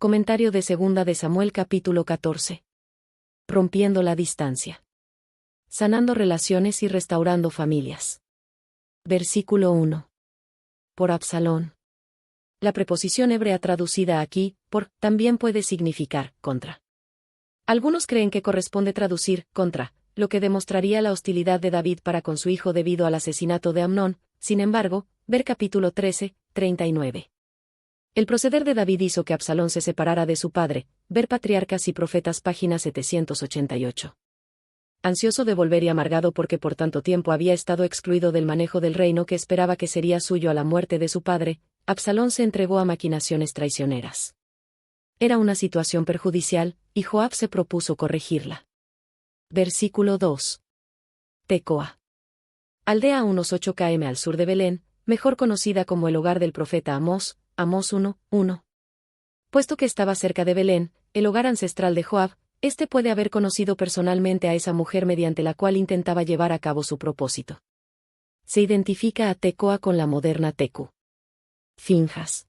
Comentario de Segunda de Samuel capítulo 14. Rompiendo la distancia. Sanando relaciones y restaurando familias. Versículo 1. Por Absalón. La preposición hebrea traducida aquí, por, también puede significar, contra. Algunos creen que corresponde traducir, contra, lo que demostraría la hostilidad de David para con su hijo debido al asesinato de Amnón. Sin embargo, ver capítulo 13, 39. El proceder de David hizo que Absalón se separara de su padre, ver Patriarcas y Profetas página 788. Ansioso de volver y amargado porque por tanto tiempo había estado excluido del manejo del reino que esperaba que sería suyo a la muerte de su padre, Absalón se entregó a maquinaciones traicioneras. Era una situación perjudicial, y Joab se propuso corregirla. Versículo 2. Tecoa. Aldea a unos 8 km al sur de Belén, mejor conocida como el hogar del profeta Amós, Amós 1:1. Puesto que estaba cerca de Belén, el hogar ancestral de Joab, este puede haber conocido personalmente a esa mujer mediante la cual intentaba llevar a cabo su propósito. Se identifica a Tecoa con la moderna Tecu. Finjas.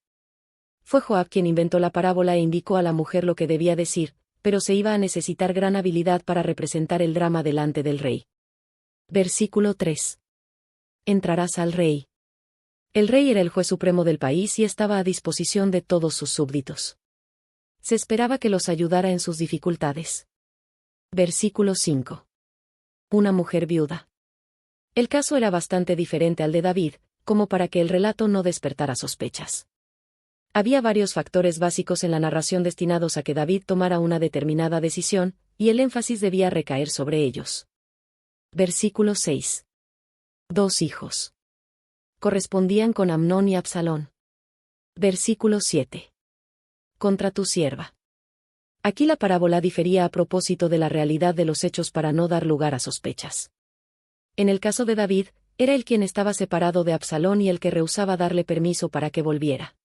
Fue Joab quien inventó la parábola e indicó a la mujer lo que debía decir, pero se iba a necesitar gran habilidad para representar el drama delante del rey. Versículo 3. Entrarás al rey. El rey era el juez supremo del país y estaba a disposición de todos sus súbditos. Se esperaba que los ayudara en sus dificultades. Versículo 5. Una mujer viuda. El caso era bastante diferente al de David, como para que el relato no despertara sospechas. Había varios factores básicos en la narración destinados a que David tomara una determinada decisión, y el énfasis debía recaer sobre ellos. Versículo 6. 2 hijos. Correspondían con Amnón y Absalón. Versículo 7. Contra tu sierva. Aquí la parábola difería a propósito de la realidad de los hechos para no dar lugar a sospechas. En el caso de David, era él quien estaba separado de Absalón y el que rehusaba darle permiso para que volviera.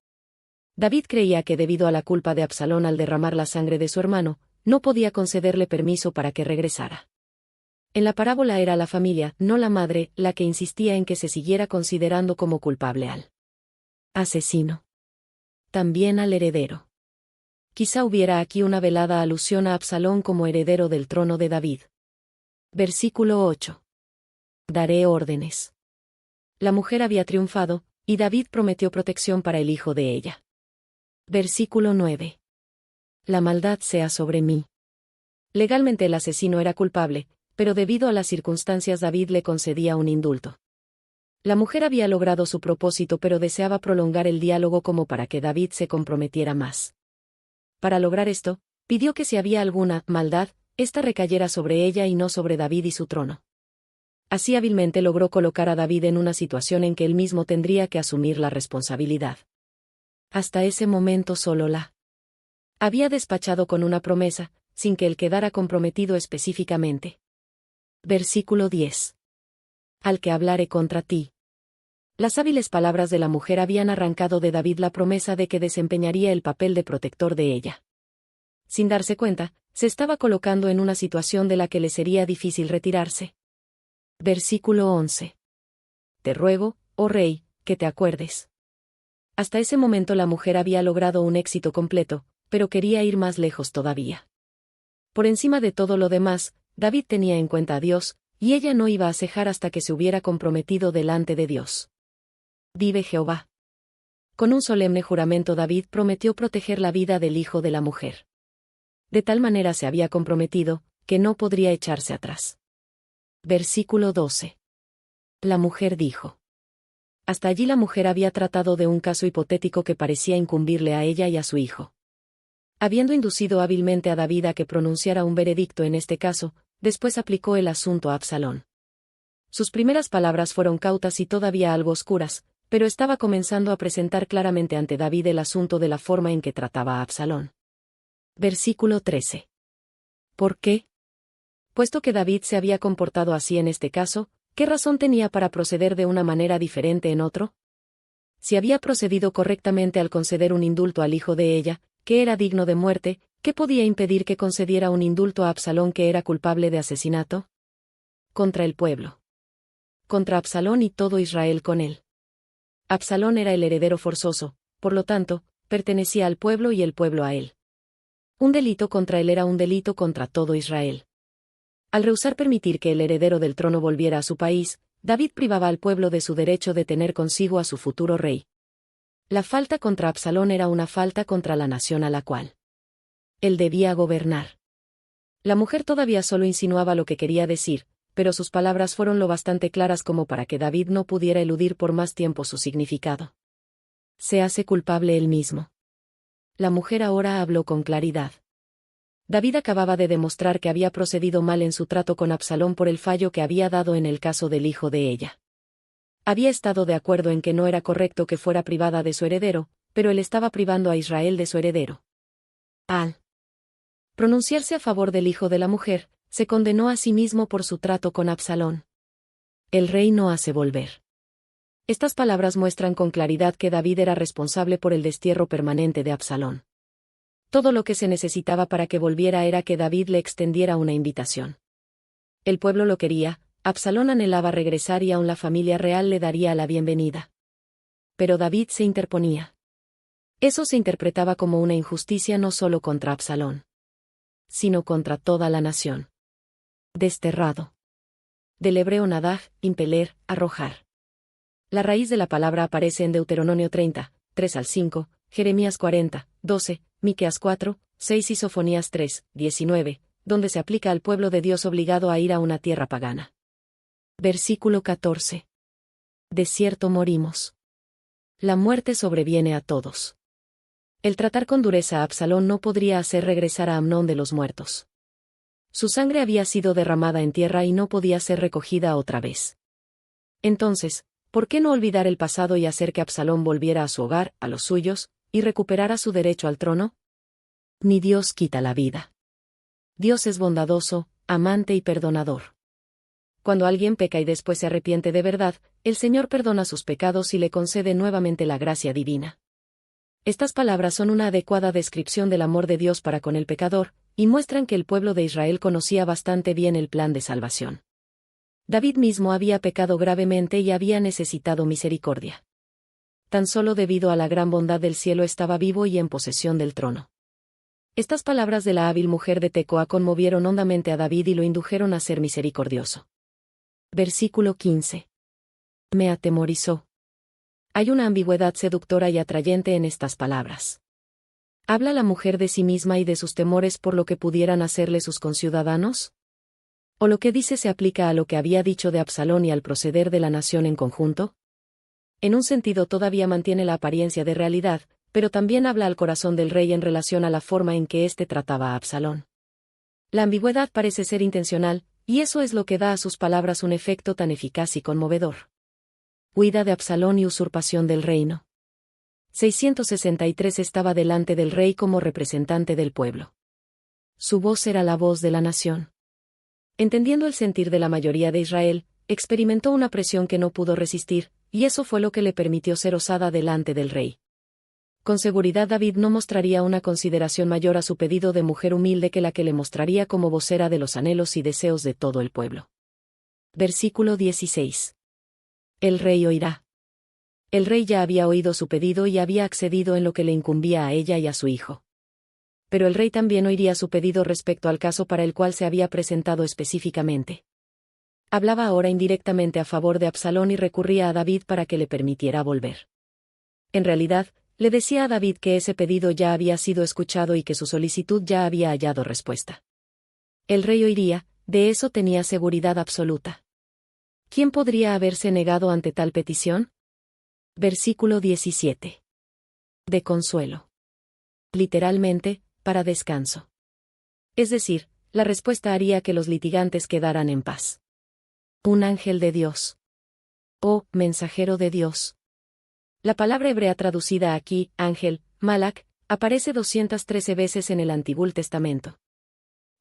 David creía que debido a la culpa de Absalón al derramar la sangre de su hermano, no podía concederle permiso para que regresara. En la parábola era la familia, no la madre, la que insistía en que se siguiera considerando como culpable al asesino. También al heredero. Quizá hubiera aquí una velada alusión a Absalón como heredero del trono de David. Versículo 8. Daré órdenes. La mujer había triunfado, y David prometió protección para el hijo de ella. Versículo 9. La maldad sea sobre mí. Legalmente el asesino era culpable, pero debido a las circunstancias David le concedía un indulto. La mujer había logrado su propósito pero deseaba prolongar el diálogo como para que David se comprometiera más. Para lograr esto, pidió que si había alguna maldad, ésta recayera sobre ella y no sobre David y su trono. Así hábilmente logró colocar a David en una situación en que él mismo tendría que asumir la responsabilidad. Hasta ese momento solo la había despachado con una promesa, sin que él quedara comprometido específicamente. Versículo 10. Al que hablare contra ti. Las hábiles palabras de la mujer habían arrancado de David la promesa de que desempeñaría el papel de protector de ella. Sin darse cuenta, se estaba colocando en una situación de la que le sería difícil retirarse. Versículo 11. Te ruego, oh rey, que te acuerdes. Hasta ese momento la mujer había logrado un éxito completo, pero quería ir más lejos todavía. Por encima de todo lo demás, David tenía en cuenta a Dios, y ella no iba a cejar hasta que se hubiera comprometido delante de Dios. Vive Jehová. Con un solemne juramento David prometió proteger la vida del hijo de la mujer. De tal manera se había comprometido, que no podría echarse atrás. Versículo 12. La mujer dijo. Hasta allí la mujer había tratado de un caso hipotético que parecía incumbirle a ella y a su hijo. Habiendo inducido hábilmente a David a que pronunciara un veredicto en este caso, después aplicó el asunto a Absalón. Sus primeras palabras fueron cautas y todavía algo oscuras, pero estaba comenzando a presentar claramente ante David el asunto de la forma en que trataba a Absalón. Versículo 13. ¿Por qué? Puesto que David se había comportado así en este caso, ¿qué razón tenía para proceder de una manera diferente en otro? Si había procedido correctamente al conceder un indulto al hijo de ella, que era digno de muerte, ¿qué podía impedir que concediera un indulto a Absalón que era culpable de asesinato? Contra el pueblo. Contra Absalón y todo Israel con él. Absalón era el heredero forzoso, por lo tanto, pertenecía al pueblo y el pueblo a él. Un delito contra él era un delito contra todo Israel. Al rehusar permitir que el heredero del trono volviera a su país, David privaba al pueblo de su derecho de tener consigo a su futuro rey. La falta contra Absalón era una falta contra la nación a la cual él debía gobernar. La mujer todavía solo insinuaba lo que quería decir, pero sus palabras fueron lo bastante claras como para que David no pudiera eludir por más tiempo su significado. Se hace culpable él mismo. La mujer ahora habló con claridad. David acababa de demostrar que había procedido mal en su trato con Absalón por el fallo que había dado en el caso del hijo de ella. Había estado de acuerdo en que no era correcto que fuera privada de su heredero, pero él estaba privando a Israel de su heredero. Al pronunciarse a favor del hijo de la mujer, se condenó a sí mismo por su trato con Absalón. El rey no hace volver. Estas palabras muestran con claridad que David era responsable por el destierro permanente de Absalón. Todo lo que se necesitaba para que volviera era que David le extendiera una invitación. El pueblo lo quería, Absalón anhelaba regresar y aún la familia real le daría la bienvenida. Pero David se interponía. Eso se interpretaba como una injusticia no solo contra Absalón, sino contra toda la nación. Desterrado. Del hebreo nadag, impeler, arrojar. La raíz de la palabra aparece en Deuteronomio 30, 3 al 5, Jeremías 40, 12, Miqueas 4, 6 y Sofonías 3, 19, donde se aplica al pueblo de Dios obligado a ir a una tierra pagana. Versículo 14. De cierto morimos. La muerte sobreviene a todos. El tratar con dureza a Absalón no podría hacer regresar a Amnón de los muertos. Su sangre había sido derramada en tierra y no podía ser recogida otra vez. Entonces, ¿por qué no olvidar el pasado y hacer que Absalón volviera a su hogar, a los suyos, y recuperara su derecho al trono? Ni Dios quita la vida. Dios es bondadoso, amante y perdonador. Cuando alguien peca y después se arrepiente de verdad, el Señor perdona sus pecados y le concede nuevamente la gracia divina. Estas palabras son una adecuada descripción del amor de Dios para con el pecador, y muestran que el pueblo de Israel conocía bastante bien el plan de salvación. David mismo había pecado gravemente y había necesitado misericordia. Tan solo debido a la gran bondad del cielo estaba vivo y en posesión del trono. Estas palabras de la hábil mujer de Tecoa conmovieron hondamente a David y lo indujeron a ser misericordioso. Versículo 15. Me atemorizó. Hay una ambigüedad seductora y atrayente en estas palabras. ¿Habla la mujer de sí misma y de sus temores por lo que pudieran hacerle sus conciudadanos? ¿O lo que dice se aplica a lo que había dicho de Absalón y al proceder de la nación en conjunto? En un sentido todavía mantiene la apariencia de realidad, pero también habla al corazón del rey en relación a la forma en que éste trataba a Absalón. La ambigüedad parece ser intencional, y eso es lo que da a sus palabras un efecto tan eficaz y conmovedor. Huida de Absalón y usurpación del reino. 663 estaba delante del rey como representante del pueblo. Su voz era la voz de la nación. Entendiendo el sentir de la mayoría de Israel, experimentó una presión que no pudo resistir, y eso fue lo que le permitió ser osada delante del rey. Con seguridad David no mostraría una consideración mayor a su pedido de mujer humilde que la que le mostraría como vocera de los anhelos y deseos de todo el pueblo. Versículo 16. El rey oirá. El rey ya había oído su pedido y había accedido en lo que le incumbía a ella y a su hijo. Pero el rey también oiría su pedido respecto al caso para el cual se había presentado específicamente. Hablaba ahora indirectamente a favor de Absalón y recurría a David para que le permitiera volver. En realidad, le decía a David que ese pedido ya había sido escuchado y que su solicitud ya había hallado respuesta. El rey oiría, de eso tenía seguridad absoluta. ¿Quién podría haberse negado ante tal petición? Versículo 17. De consuelo. Literalmente, para descanso. Es decir, la respuesta haría que los litigantes quedaran en paz. Un ángel de Dios. O mensajero de Dios. La palabra hebrea traducida aquí, ángel, malak, aparece 213 veces en el Antiguo Testamento.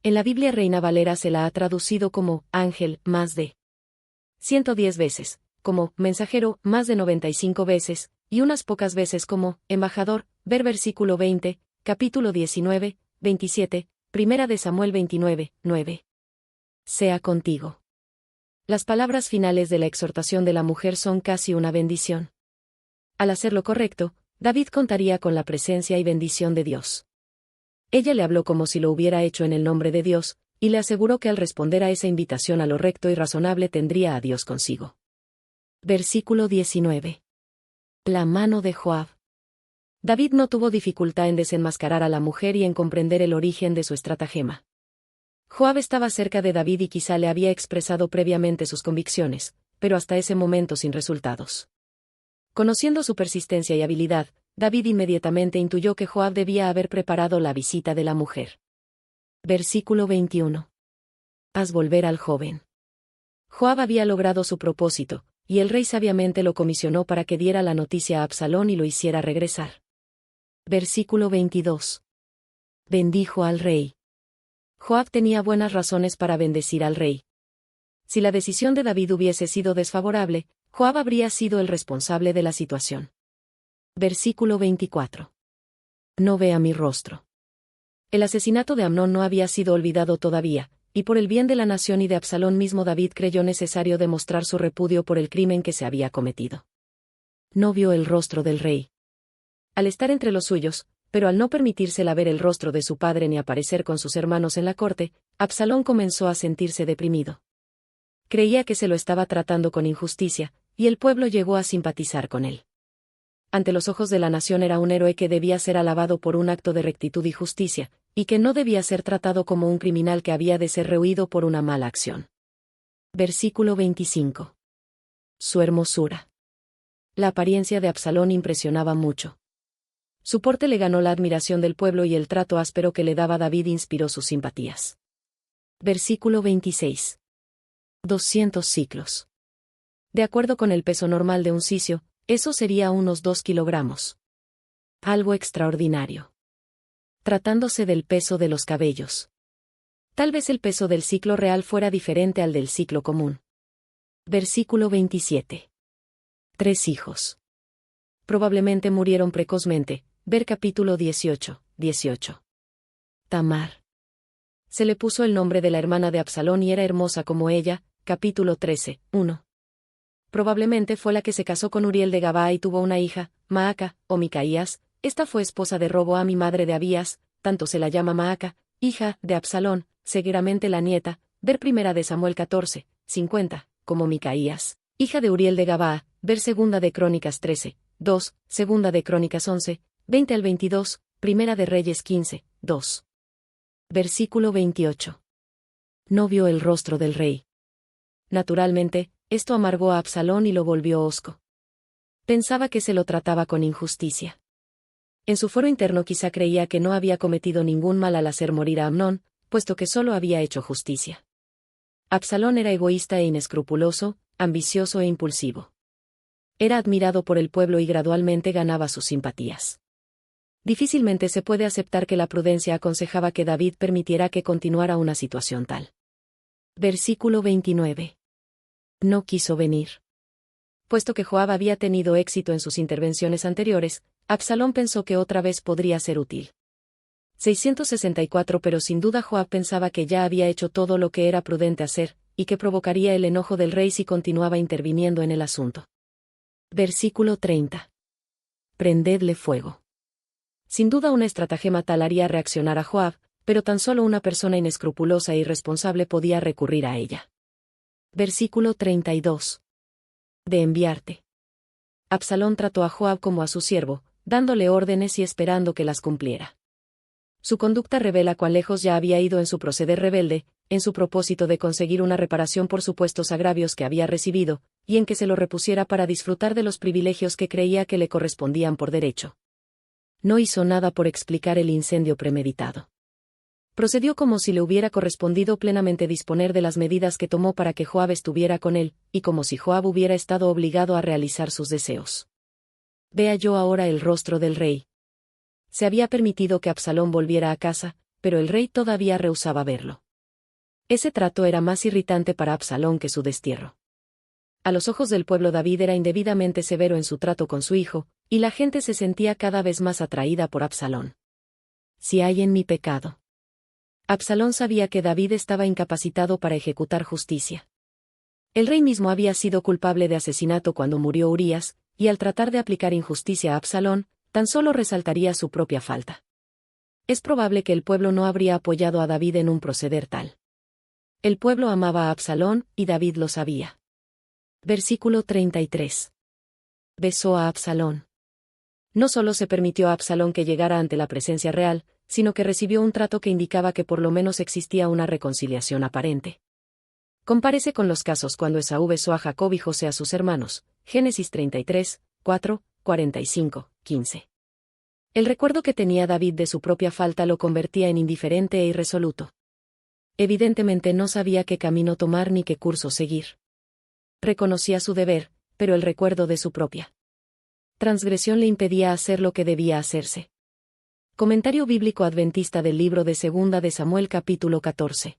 En la Biblia Reina Valera se la ha traducido como ángel más de 110 veces, como mensajero más de 95 veces, y unas pocas veces como embajador, ver versículo 20, capítulo 19, 27, primera de Samuel 29, 9. Sea contigo. Las palabras finales de la exhortación de la mujer son casi una bendición. Al hacer lo correcto, David contaría con la presencia y bendición de Dios. Ella le habló como si lo hubiera hecho en el nombre de Dios, y le aseguró que al responder a esa invitación a lo recto y razonable tendría a Dios consigo. Versículo 19. La mano de Joab. David no tuvo dificultad en desenmascarar a la mujer y en comprender el origen de su estratagema. Joab estaba cerca de David y quizá le había expresado previamente sus convicciones, pero hasta ese momento sin resultados. Conociendo su persistencia y habilidad, David inmediatamente intuyó que Joab debía haber preparado la visita de la mujer. Versículo 21. Haz volver al joven. Joab había logrado su propósito, y el rey sabiamente lo comisionó para que diera la noticia a Absalón y lo hiciera regresar. Versículo 22. Bendijo al rey. Joab tenía buenas razones para bendecir al rey. Si la decisión de David hubiese sido desfavorable, Joab habría sido el responsable de la situación. Versículo 24. No vea mi rostro. El asesinato de Amnón no había sido olvidado todavía, y por el bien de la nación y de Absalón mismo David creyó necesario demostrar su repudio por el crimen que se había cometido. No vio el rostro del rey. Al estar entre los suyos, pero al no permitírsela ver el rostro de su padre ni aparecer con sus hermanos en la corte, Absalón comenzó a sentirse deprimido. Creía que se lo estaba tratando con injusticia, y el pueblo llegó a simpatizar con él. Ante los ojos de la nación era un héroe que debía ser alabado por un acto de rectitud y justicia, y que no debía ser tratado como un criminal que había de ser rehuido por una mala acción. Versículo 25. Su hermosura. La apariencia de Absalón impresionaba mucho. Su porte le ganó la admiración del pueblo y el trato áspero que le daba David inspiró sus simpatías. Versículo 26. 200 siclos. De acuerdo con el peso normal de un siclo, eso sería unos 2 kilogramos. Algo extraordinario. Tratándose del peso de los cabellos. Tal vez el peso del siclo real fuera diferente al del siclo común. Versículo 27. 3 hijos. Probablemente murieron precozmente. Ver capítulo 18. Tamar. Se le puso el nombre de la hermana de Absalón y era hermosa como ella. Capítulo 13. 1. Probablemente fue la que se casó con Uriel de Gabaa y tuvo una hija, Maaca, o Micaías. Esta fue esposa de Roboam y madre de Abías, tanto se la llama Maaca, hija de Absalón, seguramente la nieta, ver primera de Samuel 14, 50, como Micaías, hija de Uriel de Gabaa, ver segunda de Crónicas 13, 2, segunda de Crónicas 11, 20 al 22, primera de Reyes 15, 2. Versículo 28. No vio el rostro del rey. Naturalmente, esto amargó a Absalón y lo volvió hosco. Pensaba que se lo trataba con injusticia. En su foro interno quizá creía que no había cometido ningún mal al hacer morir a Amnón, puesto que solo había hecho justicia. Absalón era egoísta e inescrupuloso, ambicioso e impulsivo. Era admirado por el pueblo y gradualmente ganaba sus simpatías. Difícilmente se puede aceptar que la prudencia aconsejaba que David permitiera que continuara una situación tal. Versículo 29. No quiso venir. Puesto que Joab había tenido éxito en sus intervenciones anteriores, Absalón pensó que otra vez podría ser útil. 664 Pero sin duda Joab pensaba que ya había hecho todo lo que era prudente hacer, y que provocaría el enojo del rey si continuaba interviniendo en el asunto. Versículo 30. Prendedle fuego. Sin duda una estratagema tal haría reaccionar a Joab, pero tan solo una persona inescrupulosa e irresponsable podía recurrir a ella. Versículo 32. De enviarte. Absalón trató a Joab como a su siervo, dándole órdenes y esperando que las cumpliera. Su conducta revela cuán lejos ya había ido en su proceder rebelde, en su propósito de conseguir una reparación por supuestos agravios que había recibido, y en que se lo repusiera para disfrutar de los privilegios que creía que le correspondían por derecho. No hizo nada por explicar el incendio premeditado. Procedió como si le hubiera correspondido plenamente disponer de las medidas que tomó para que Joab estuviera con él, y como si Joab hubiera estado obligado a realizar sus deseos. Vea yo ahora el rostro del rey. Se había permitido que Absalón volviera a casa, pero el rey todavía rehusaba verlo. Ese trato era más irritante para Absalón que su destierro. A los ojos del pueblo David era indebidamente severo en su trato con su hijo, y la gente se sentía cada vez más atraída por Absalón. Si hay en mi pecado. Absalón sabía que David estaba incapacitado para ejecutar justicia. El rey mismo había sido culpable de asesinato cuando murió Urías, y al tratar de aplicar injusticia a Absalón, tan solo resaltaría su propia falta. Es probable que el pueblo no habría apoyado a David en un proceder tal. El pueblo amaba a Absalón, y David lo sabía. Versículo 33. Besó a Absalón. No solo se permitió a Absalón que llegara ante la presencia real, sino que recibió un trato que indicaba que por lo menos existía una reconciliación aparente. Compárese con los casos cuando Esaú besó a Jacob y José a sus hermanos, Génesis 33, 4, 45, 15. El recuerdo que tenía David de su propia falta lo convertía en indiferente e irresoluto. Evidentemente no sabía qué camino tomar ni qué curso seguir. Reconocía su deber, pero el recuerdo de su propia transgresión le impedía hacer lo que debía hacerse. Comentario bíblico adventista del libro de Segunda de Samuel capítulo 14.